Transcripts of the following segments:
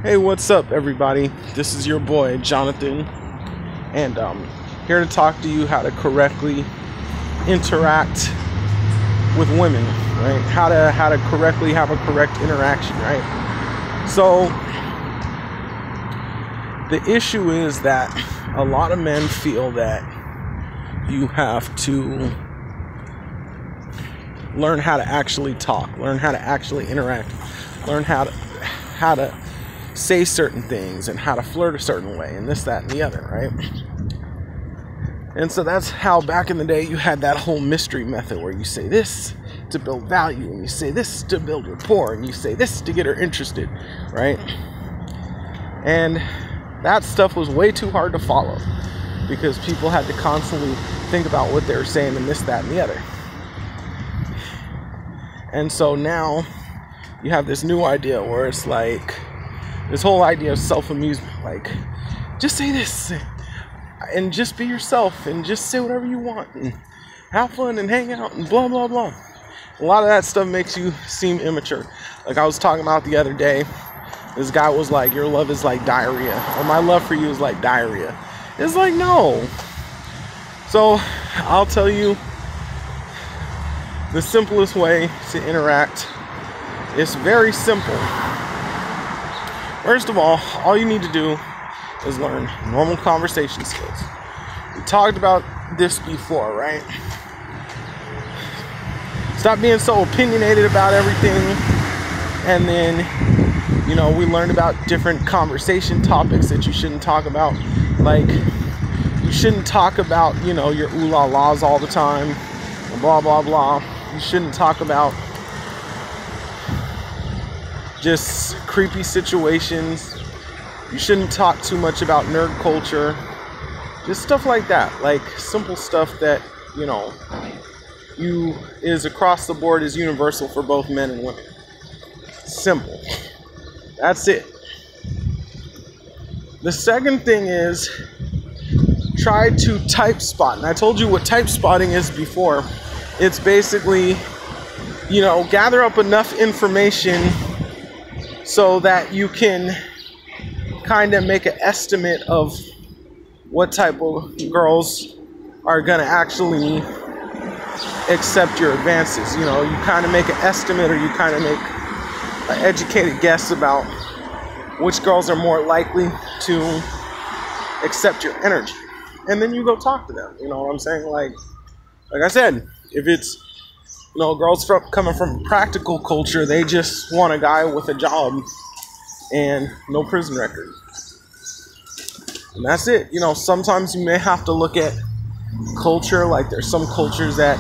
Hey, what's up, everybody? This is your boy Jonathan, and here to talk to you how to correctly interact with women, right? How to correctly have a correct interaction, right? So the issue is that a lot of men feel that you have to learn how to actually talk, learn how to actually interact, learn how to say certain things and how to flirt a certain way and this, that, and the other, right? And so that's how back in the day you had that whole mystery method where you say this to build value and you say this to build rapport and you say this to get her interested, right? And that stuff was way too hard to follow because people had to constantly think about what they were saying and this, that, and the other. And so now you have this new idea where it's like this whole idea of self-amusement, like just say this and just be yourself and just say whatever you want and have fun and hang out and blah blah blah. A lot of that stuff makes you seem immature. Like I was talking about the other day, this guy was like, your love is like diarrhea, or my love for you is like diarrhea. It's like, no. So I'll tell you the simplest way to interact is very simple. First of all you need to do is learn normal conversation skills. We talked about this before, right? Stop being so opinionated about everything. And then, we learned about different conversation topics that you shouldn't talk about. Like, you shouldn't talk about, your ooh la la's all the time, and blah, blah, blah. You shouldn't talk about just creepy situations. You shouldn't talk too much about nerd culture. Just stuff like that. Like simple stuff that, is across the board, is universal for both men and women. Simple. That's it. The second thing is try to type spot. And I told you what type spotting is before. It's basically, gather up enough information so that you can kind of make an estimate of what type of girls are going to actually accept your advances. You kind of make an estimate, or you kind of make an educated guess about which girls are more likely to accept your energy. And then you go talk to them. You know what I'm saying? Like I said, if it's girls coming from practical culture, they just want a guy with a job and no prison record. And that's it. Sometimes you may have to look at culture. Like there's some cultures that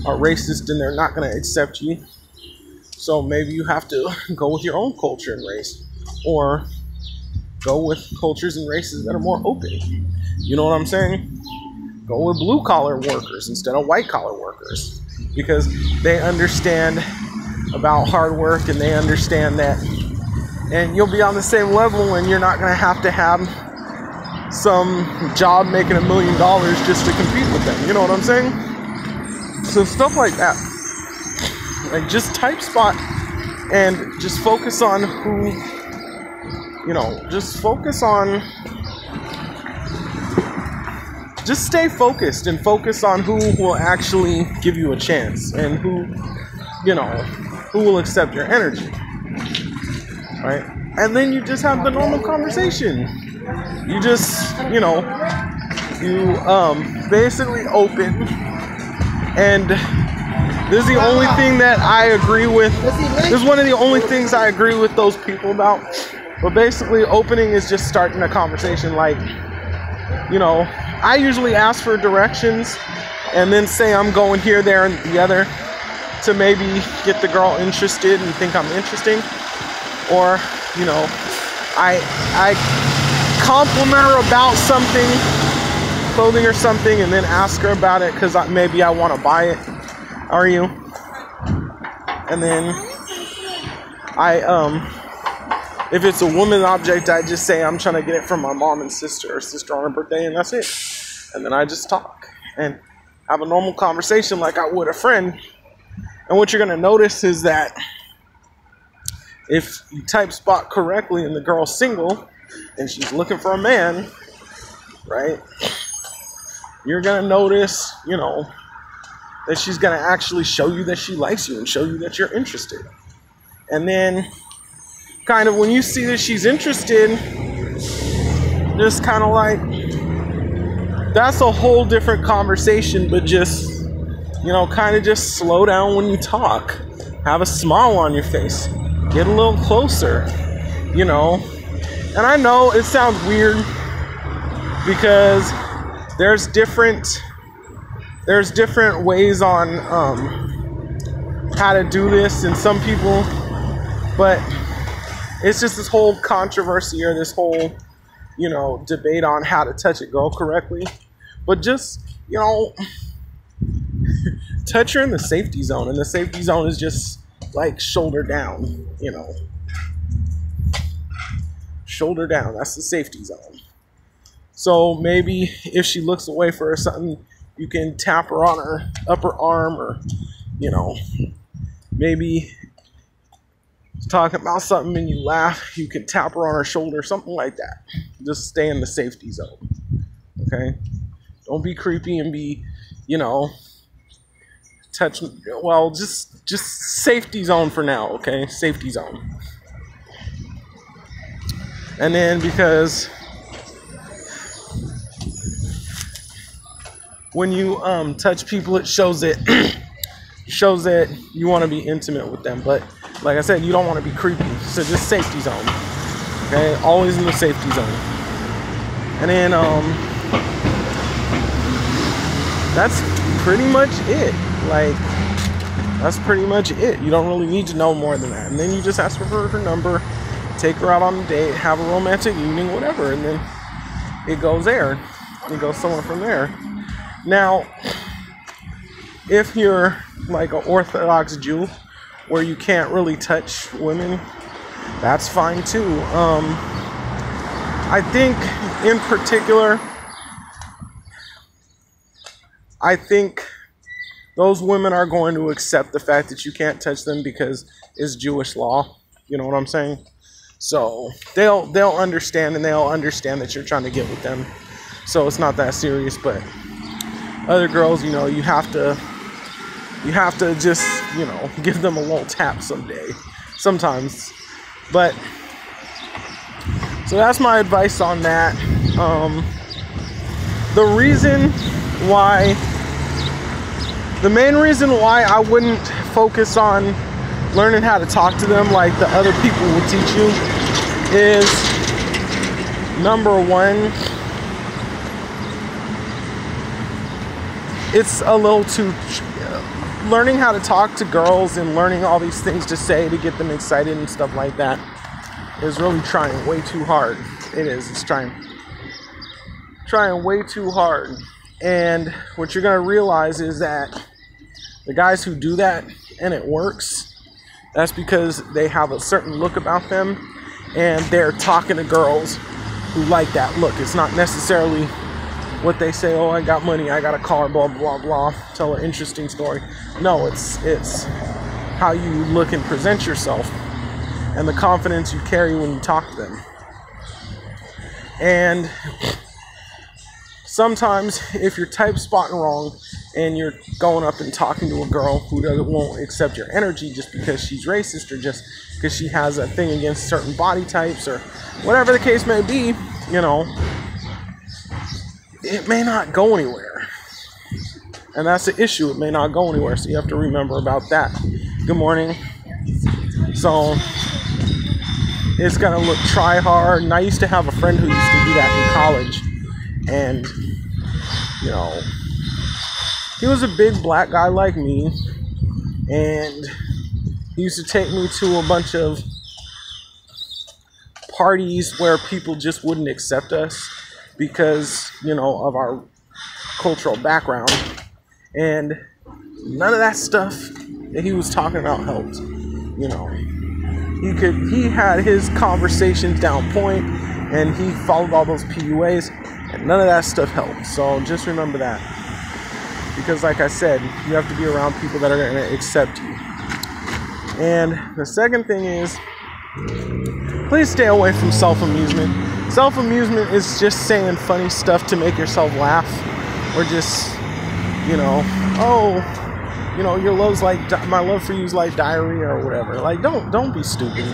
are racist and they're not going to accept you. So maybe you have to go with your own culture and race. Or go with cultures and races that are more open. You know what I'm saying? Go with blue-collar workers instead of white-collar workers. Because they understand about hard work and they understand that. And you'll be on the same level and you're not going to have some job making $1 million just to compete with them. You know what I'm saying? So stuff like that. Like just type spot and just focus on who, just stay focused and focus on who will actually give you a chance and who will accept your energy, right? And then you just have the normal conversation. You just, basically open. And this is the only thing that I agree with. This is one of the only things I agree with those people about. But basically, opening is just starting a conversation. Like, I usually ask for directions and then say I'm going here, there, and the other to maybe get the girl interested and think I'm interesting. Or, I compliment her about something, clothing or something, and then ask her about it because maybe I want to buy it. How are you? And then if it's a woman object, I just say I'm trying to get it from my mom and sister, or sister on her birthday, and that's it. And then I just talk and have a normal conversation like I would a friend. And what you're going to notice is that if you type spot correctly and the girl's single and she's looking for a man, right, you're going to notice, you know, that she's going to actually show you that she likes you and show you that you're interested. And then kind of when you see that she's interested, just kind of like, that's a whole different conversation, but just, you know, kind of just slow down when you talk. Have a smile on your face. Get a little closer, you know. And I know it sounds weird because there's different ways on how to do this in some people, but it's just this whole controversy or this whole, you know, debate on how to touch a girl correctly. But just, you know, touch her in the safety zone, and the safety zone is just like shoulder down, you know. Shoulder down, that's the safety zone. So maybe if she looks away for something, you can tap her on her upper arm, or, you know, maybe talking about something and you laugh, you can tap her on her shoulder, something like that. Just stay in the safety zone, okay? Don't be creepy and be, you know, touch, well, just safety zone for now, okay? Safety zone. And then because when you touch people, it shows that you want to be intimate with them. But like I said, you don't want to be creepy. So just safety zone. Okay? Always in the safety zone. And then that's pretty much it. Like, that's pretty much it. You don't really need to know more than that. And then you just ask for her number, take her out on a date, have a romantic evening, whatever, and then it goes there. It goes somewhere from there. Now, if you're like an Orthodox Jew where you can't really touch women, that's fine too. I think in particular, I think those women are going to accept the fact that you can't touch them because it's Jewish law. You know what I'm saying? So they'll understand, and they'll understand that you're trying to get with them. So it's not that serious. But other girls, you know, you have to just, you know, give them a little tap sometimes. But so that's my advice on that. The main reason why I wouldn't focus on learning how to talk to them like the other people will teach you is, number one, it's a little too, learning how to talk to girls and learning all these things to say to get them excited and stuff like that is really trying way too hard. It is. It's trying way too hard. And what you're going to realize is that the guys who do that and it works, that's because they have a certain look about them and they're talking to girls who like that look. It's not necessarily what they say, oh, I got money, I got a car, blah, blah, blah, tell an interesting story. No, it's how you look and present yourself and the confidence you carry when you talk to them. And sometimes if you're type spotting wrong and you're going up and talking to a girl who won't accept your energy just because she's racist or just because she has a thing against certain body types or whatever the case may be, you know, it may not go anywhere. And that's the issue. It may not go anywhere. So you have to remember about that. Good morning. So it's going to look try hard. And I used to have a friend who used to do that in college. And, you know, he was a big black guy like me. And he used to take me to a bunch of parties where people just wouldn't accept us because, you know, of our cultural background. And none of that stuff that he was talking about helped. You know, he had his conversations down point and he followed all those PUAs, and none of that stuff helped. So just remember that, because like I said, you have to be around people that are going to accept you. And the second thing is, Please stay away from self-amusement. Self-amusement is just saying funny stuff to make yourself laugh, or just, you know, oh, you know, your love's like my love for you is like diarrhea or whatever. Like, don't be stupid.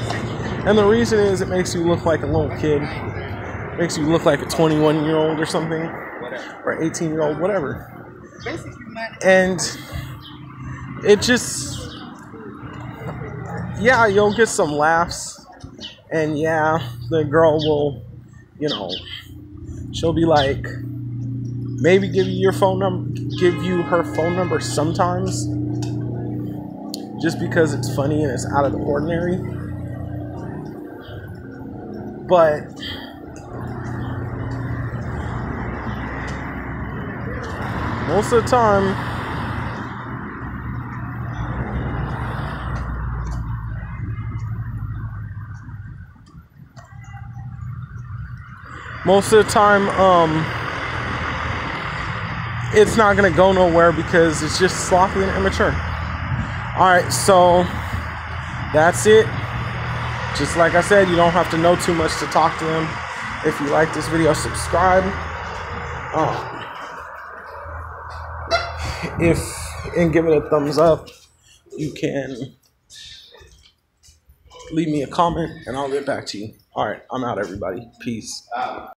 And the reason is it makes you look like a little kid. It makes you look like a 21-year-old or something, or 18-year-old, whatever. And it just, yeah, you'll get some laughs. And yeah, the girl will, you know, she'll be like, maybe give you her phone number sometimes, just because it's funny and it's out of the ordinary. But most of the time, it's not gonna go nowhere because it's just sloppy and immature. Alright, so that's it. Just like I said, you don't have to know too much to talk to them. If you like this video, subscribe. And give it a thumbs up. You can leave me a comment and I'll get back to you. Alright, I'm out, everybody. Peace.